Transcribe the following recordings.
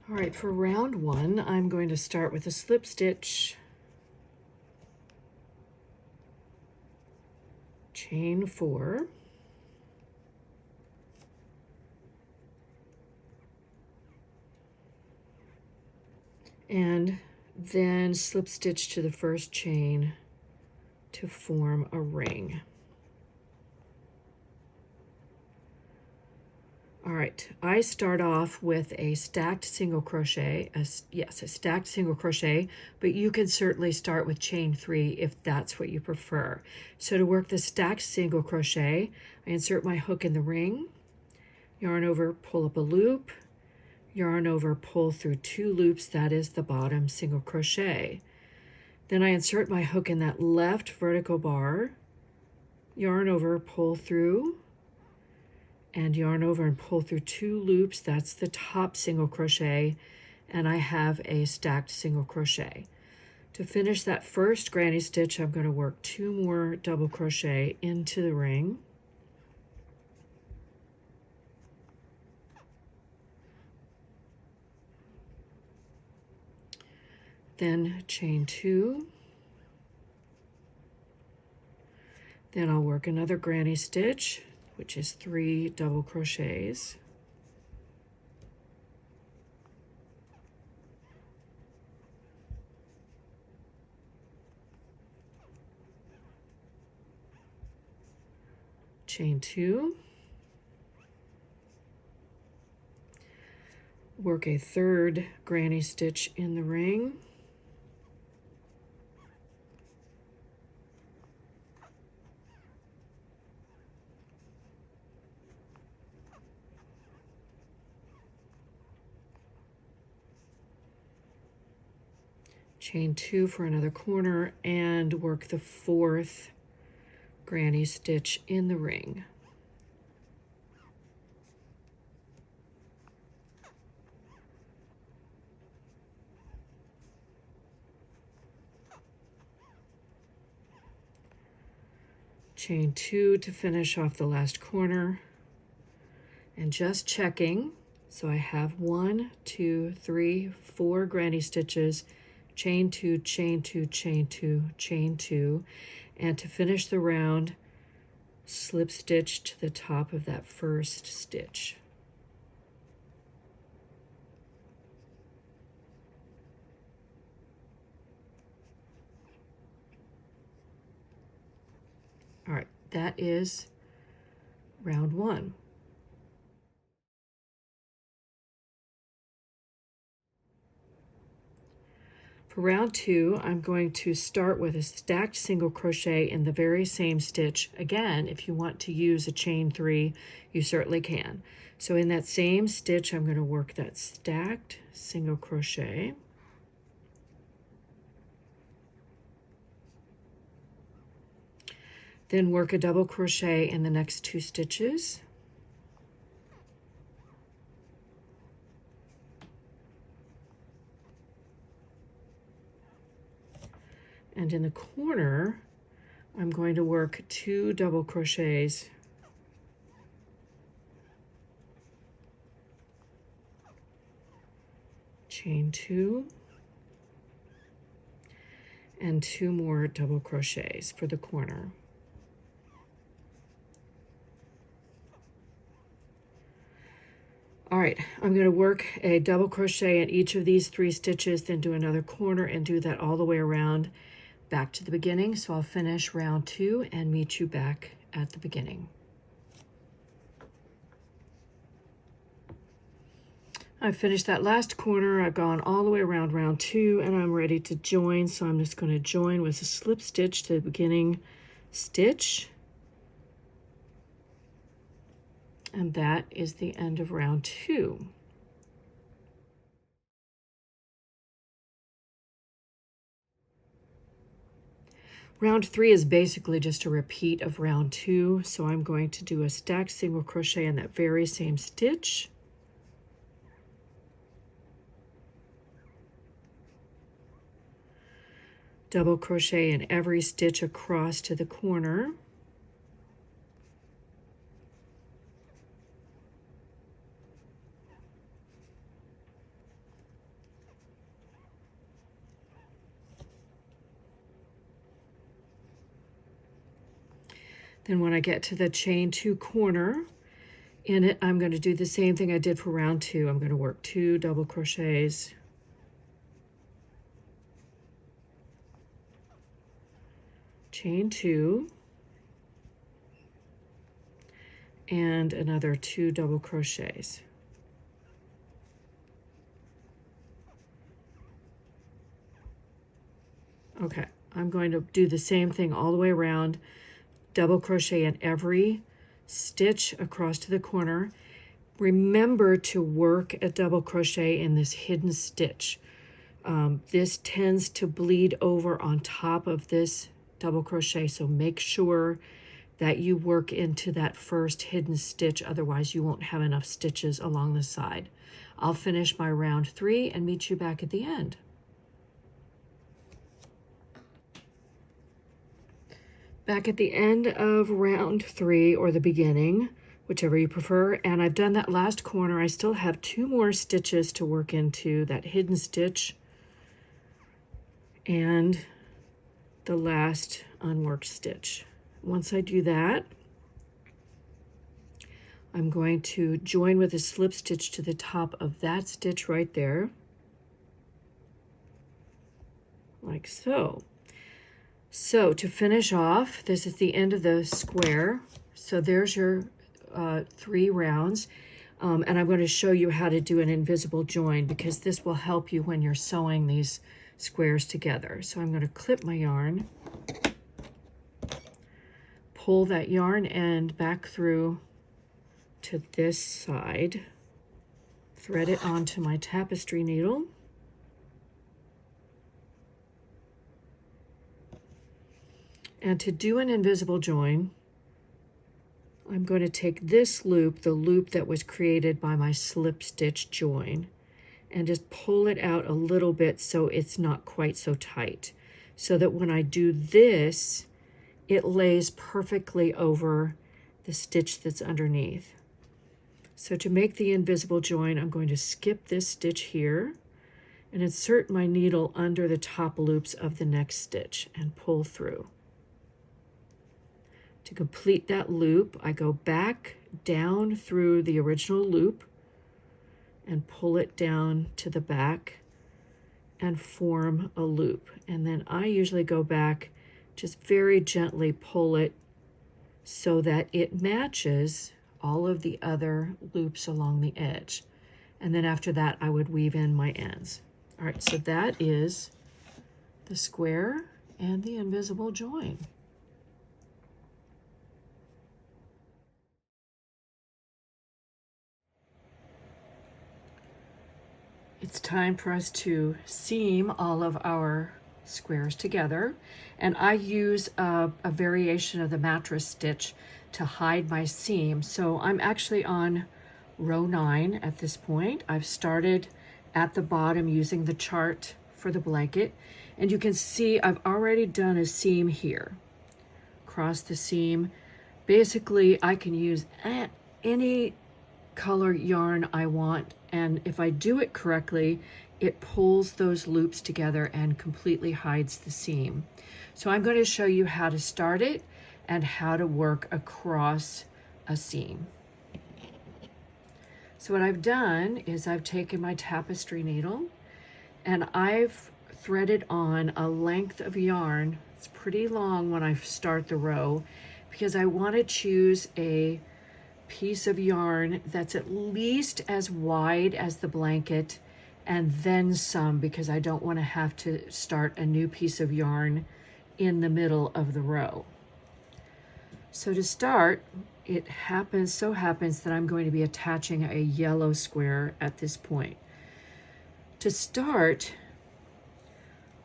All right, for round 1, I'm going to start with a slip stitch, chain 4, and then slip stitch to the first chain to form a ring. All right, I start off with a stacked single crochet, a stacked single crochet, but you can certainly start with chain 3 if that's what you prefer. So to work the stacked single crochet, I insert my hook in the ring, yarn over, pull up a loop, yarn over, pull through 2 loops, that is the bottom single crochet. Then I insert my hook in that left vertical bar, yarn over, pull through, and yarn over and pull through 2 loops, that's the top single crochet, and I have a stacked single crochet. To finish that first granny stitch, I'm going to work 2 more double crochet into the ring. Then chain 2. Then I'll work another granny stitch, which is 3 double crochets. Chain 2. Work a third granny stitch in the ring. Chain 2 for another corner and work the 4th granny stitch in the ring. Chain 2 to finish off the last corner, and just checking, so I have 1, 2, 3, 4 granny stitches, chain 2, chain 2, chain 2, chain 2, and to finish the round, slip stitch to the top of that first stitch. All right, that is round 1. For round 2, I'm going to start with a stacked single crochet in the very same stitch. Again, if you want to use a chain 3, you certainly can. So in that same stitch, I'm going to work that stacked single crochet. Then work a double crochet in the next 2 stitches. And in the corner, I'm going to work 2 double crochets. Chain 2, and 2 more double crochets for the corner. All right, I'm going to work a double crochet in each of these 3 stitches, then do another corner and do that all the way around back to the beginning. So I'll finish round 2 and meet you back at the beginning. I've finished that last corner. I've gone all the way around round 2 and I'm ready to join. So I'm just going to join with a slip stitch to the beginning stitch. And that is the end of round 2. Round 3 is basically just a repeat of round 2, so I'm going to do a stacked single crochet in that very same stitch. Double crochet in every stitch across to the corner. Then when I get to the chain 2 corner in it, I'm going to do the same thing I did for round 2. I'm going to work 2 double crochets, chain 2, and another 2 double crochets. Okay, I'm going to do the same thing all the way around, double crochet in every stitch across to the corner. Remember to work a double crochet in this hidden stitch. This tends to bleed over on top of this double crochet, so make sure that you work into that first hidden stitch, otherwise you won't have enough stitches along the side. I'll finish my round 3 and meet you back at the end. Back at the end of round 3, or the beginning, whichever you prefer, and I've done that last corner. I still have 2 more stitches to work into that hidden stitch and the last unworked stitch. Once I do that, I'm going to join with a slip stitch to the top of that stitch right there, like so. So to finish off, this is the end of the square. So there's your 3 rounds. And I'm going to show you how to do an invisible join, because this will help you when you're sewing these squares together. So I'm going to clip my yarn, pull that yarn end back through to this side, thread it onto my tapestry needle, and to do an invisible join, I'm going to take this loop, the loop that was created by my slip stitch join, and just pull it out a little bit so it's not quite so tight, so that when I do this, it lays perfectly over the stitch that's underneath. So to make the invisible join, I'm going to skip this stitch here and insert my needle under the top loops of the next stitch and pull through. To complete that loop, I go back down through the original loop and pull it down to the back and form a loop. And then I usually go back, just very gently pull it so that it matches all of the other loops along the edge. And then after that, I would weave in my ends. All right, so that is the square and the invisible join. It's time for us to seam all of our squares together, and I use a variation of the mattress stitch to hide my seam. So I'm actually on row 9 at this point. I've started at the bottom using the chart for the blanket, and you can see I've already done a seam here. Across the seam, basically I can use any color yarn I want, and if I do it correctly, it pulls those loops together and completely hides the seam. So I'm going to show you how to start it and how to work across a seam. So what I've done is I've taken my tapestry needle and I've threaded on a length of yarn. It's pretty long when I start the row, because I want to choose a piece of yarn that's at least as wide as the blanket and then some, because I don't want to have to start a new piece of yarn in the middle of the row. So to start, it so happens that I'm going to be attaching a yellow square at this point. To start,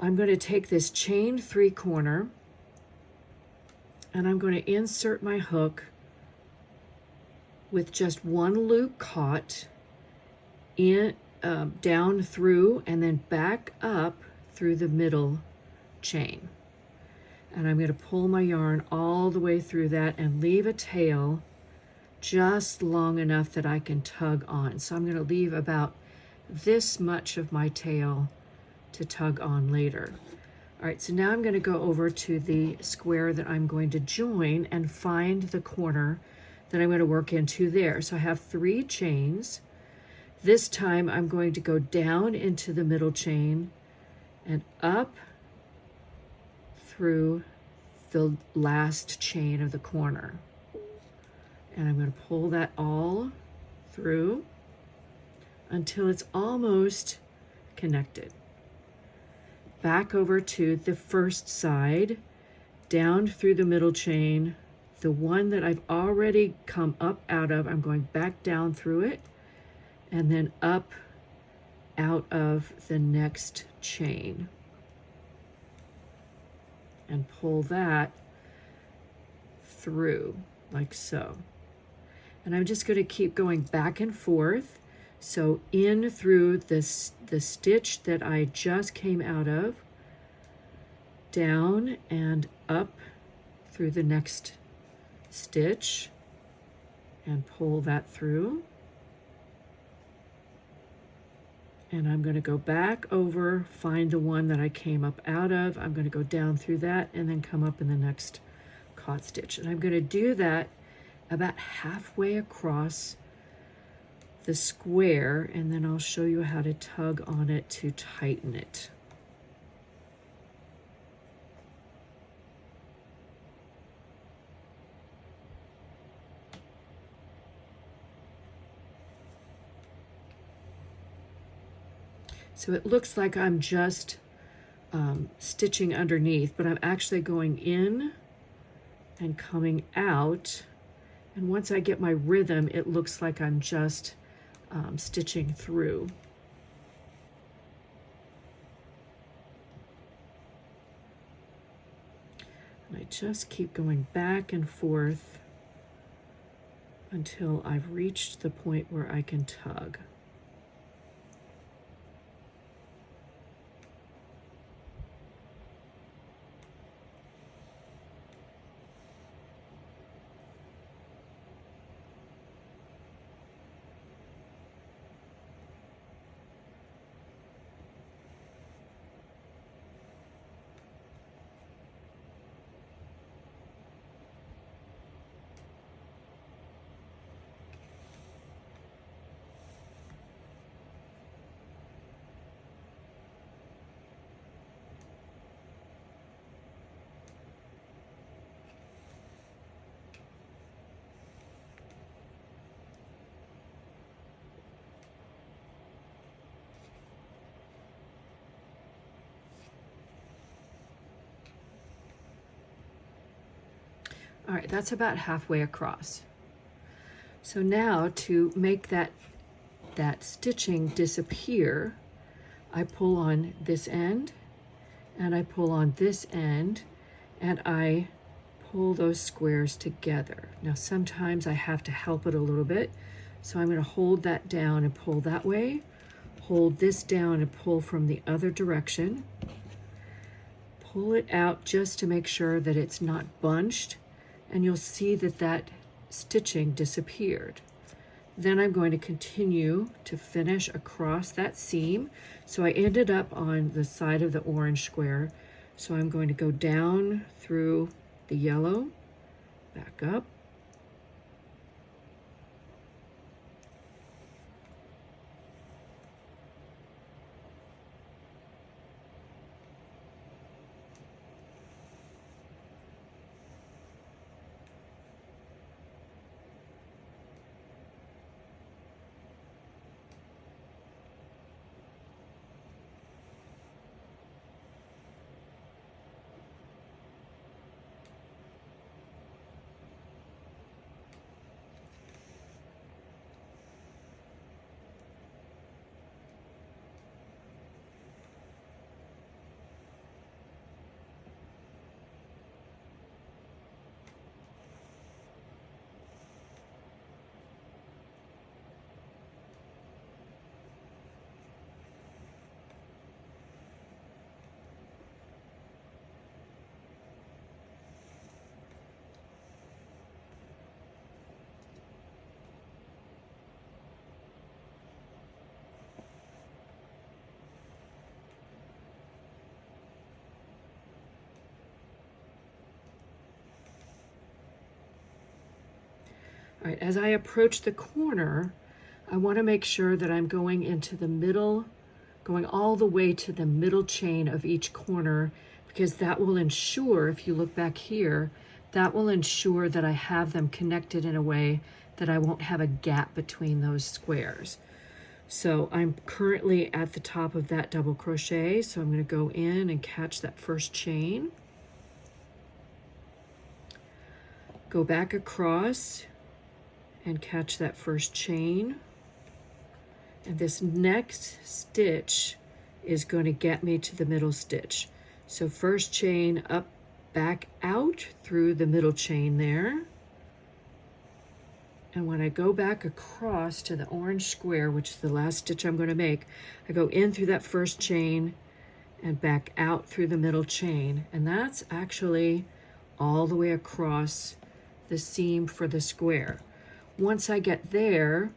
I'm going to take this chain 3 corner and I'm going to insert my hook with just one loop caught in, down through and then back up through the middle chain. And I'm going to pull my yarn all the way through that and leave a tail just long enough that I can tug on. So I'm going to leave about this much of my tail to tug on later. All right, so now I'm going to go over to the square that I'm going to join and find the corner that I'm going to work into there. So I have 3 chains. This time I'm going to go down into the middle chain and up through the last chain of the corner. And I'm going to pull that all through until it's almost connected. Back over to the first side, down through the middle chain, the one that I've already come up out of, I'm going back down through it, and then up out of the next chain. And pull that through, like so. And I'm just going to keep going back and forth. So in through the stitch that I just came out of, down and up through the next stitch, and pull that through. And I'm going to go back over, find the one that I came up out of. I'm going to go down through that and then come up in the next caught stitch. And I'm going to do that about halfway across the square, and then I'll show you how to tug on it to tighten it. So it looks like I'm just stitching underneath, but I'm actually going in and coming out. And once I get my rhythm, it looks like I'm just stitching through. And I just keep going back and forth until I've reached the point where I can tug. All right, that's about halfway across. So now to make that stitching disappear, I pull on this end and I pull on this end and I pull those squares together. Now sometimes I have to help it a little bit, so I'm going to hold that down and pull that way, hold this down and pull from the other direction, pull it out just to make sure that it's not bunched, and you'll see that that stitching disappeared. Then I'm going to continue to finish across that seam. So I ended up on the side of the orange square. So I'm going to go down through the yellow, back up, All right, as I approach the corner, I want to make sure that I'm going into the middle, going all the way to the middle chain of each corner, because that will ensure, if you look back here, that will ensure that I have them connected in a way that I won't have a gap between those squares. So I'm currently at the top of that double crochet, so I'm going to go in and catch that first chain, go back across and catch that first chain, and this next stitch is going to get me to the middle stitch. So first chain up, back out through the middle chain there, and when I go back across to the orange square, which is the last stitch I'm going to make, I go in through that first chain and back out through the middle chain, and that's actually all the way across the seam for the square. Once I get there,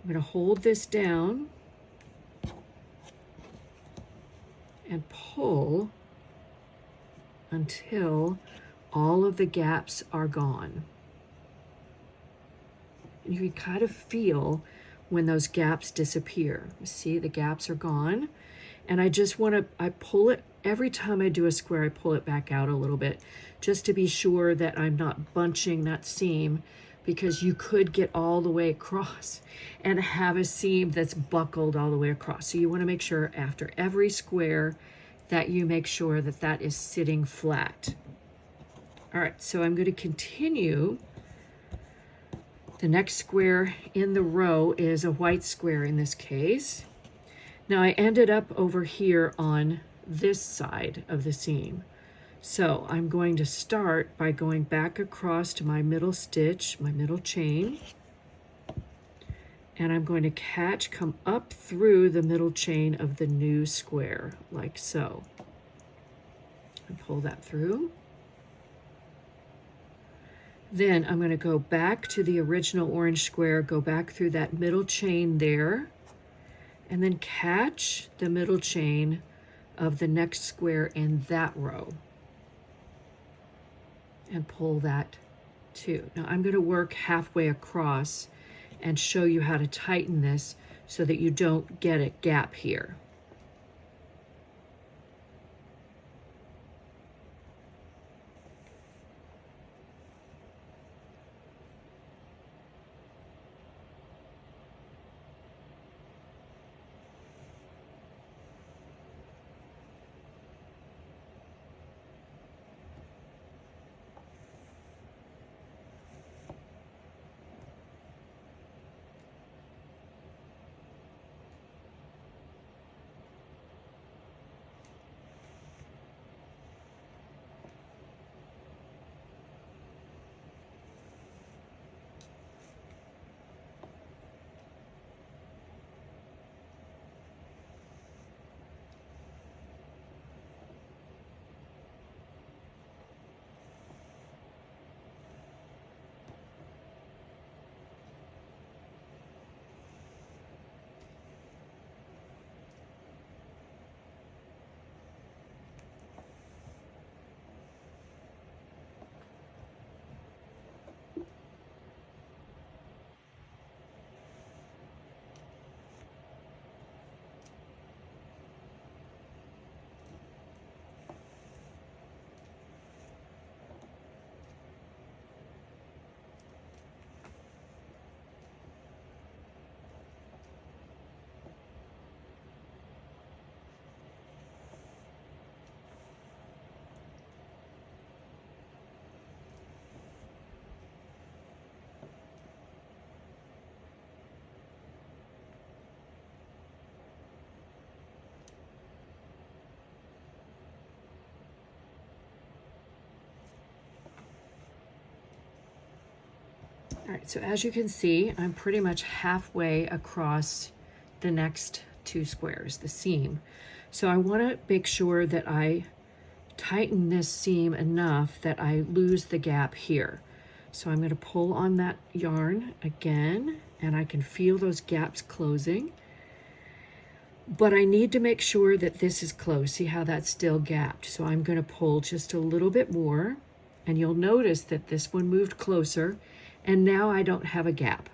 I'm going to hold this down and pull until all of the gaps are gone. You can kind of feel when those gaps disappear. See, the gaps are gone. And I just want to, I pull it, every time I do a square, I pull it back out a little bit, just to be sure that I'm not bunching that seam, because you could get all the way across and have a seam that's buckled all the way across. So you want to make sure after every square that you make sure that that is sitting flat. All right, so I'm going to continue. The next square in the row is a white square in this case. Now I ended up over here on this side of the seam. So I'm going to start by going back across to my middle stitch, my middle chain, and I'm going to come up through the middle chain of the new square, like so. And pull that through. Then I'm going to go back to the original orange square, go back through that middle chain there, and then catch the middle chain of the next square in that row. And pull that too. Now I'm going to work halfway across and show you how to tighten this so that you don't get a gap here. All right, so as you can see, I'm pretty much halfway across the next two squares, the seam. So I want to make sure that I tighten this seam enough that I lose the gap here. So I'm going to pull on that yarn again, and I can feel those gaps closing. But I need to make sure that this is close. See how that's still gapped? So I'm going to pull just a little bit more, and you'll notice that this one moved closer, And now I don't have a gap,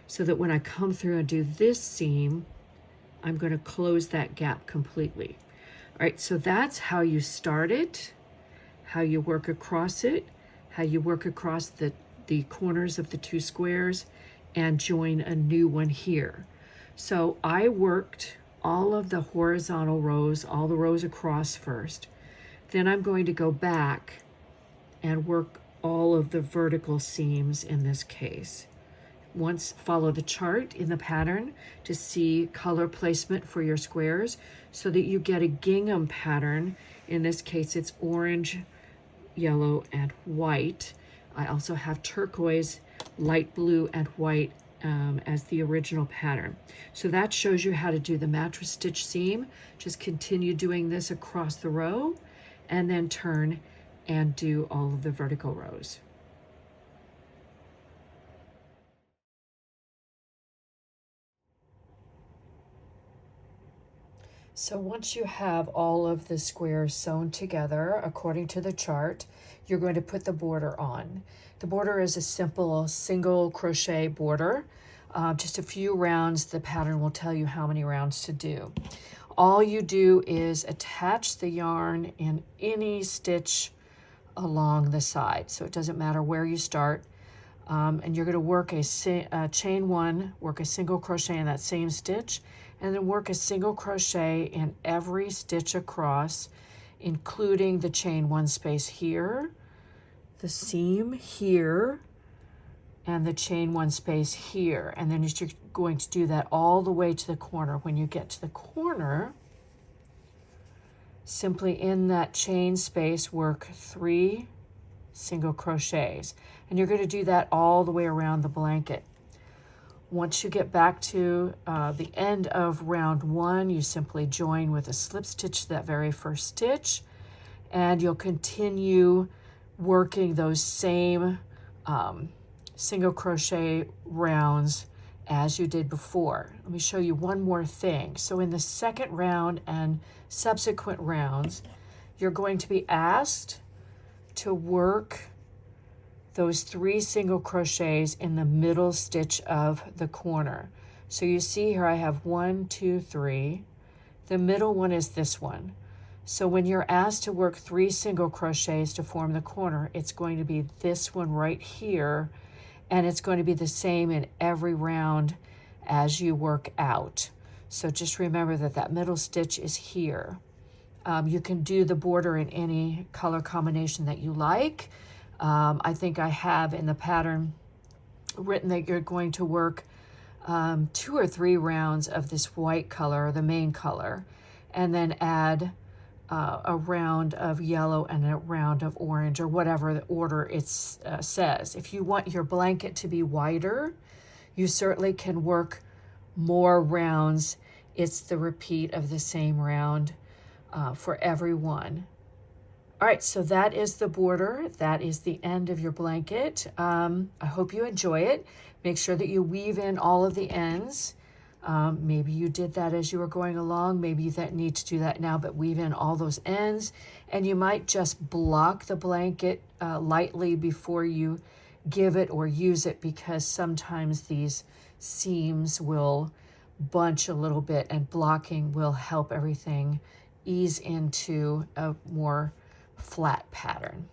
so that when I come through and do this seam, I'm going to close that gap completely. All right, so that's how you start it, how you work across it, how you work across the corners of the two squares and join a new one here. So I worked all of the horizontal rows, all the rows across first. Then I'm going to go back and work all of the vertical seams in this case. Once follow the chart in the pattern to see color placement for your squares so that you get a gingham pattern. In this case, it's orange, yellow, and white. I also have turquoise, light blue, and white as the original pattern. So that shows you how to do the mattress stitch seam. Just continue doing this across the row and then turn and do all of the vertical rows. So once you have all of the squares sewn together according to the chart, you're going to put the border on. The border is a simple single crochet border. Just a few rounds. The pattern will tell you how many rounds to do. All you do is attach the yarn in any stitch along the side. So it doesn't matter where you start. And you're going to work a chain one, work a single crochet in that same stitch, and then work a single crochet in every stitch across, including the chain one space here, the seam here, and the chain one space here. And then you're going to do that all the way to the corner. When you get to the corner, simply in that chain space work 3 single crochets. And you're going to do that all the way around the blanket. Once you get back to the end of round 1, you simply join with a slip stitch to that very first stitch, and you'll continue working those same single crochet rounds as you did before. Let me show you one more thing. So in the second round and subsequent rounds, you're going to be asked to work those 3 single crochets in the middle stitch of the corner. So you see here I have 1, 2, 3. The middle one is this one. So when you're asked to work 3 single crochets to form the corner, it's going to be this one right here, and it's going to be the same in every round as you work out. So just remember that that middle stitch is here. You can do the border in any color combination that you like. I think I have in the pattern written that you're going to work 2 or 3 rounds of this white color, the main color, and then add a round of yellow and a round of orange, or whatever the order it says. If you want your blanket to be wider, you certainly can work more rounds. It's the repeat of the same round for every one. All right, so that is the border. That is the end of your blanket. I hope you enjoy it. Make sure that you weave in all of the ends. Maybe you did that as you were going along. Maybe you need to do that now, but weave in all those ends. And you might just block the blanket lightly before you give it or use it, because sometimes these seams will bunch a little bit, and blocking will help everything ease into a more flat pattern.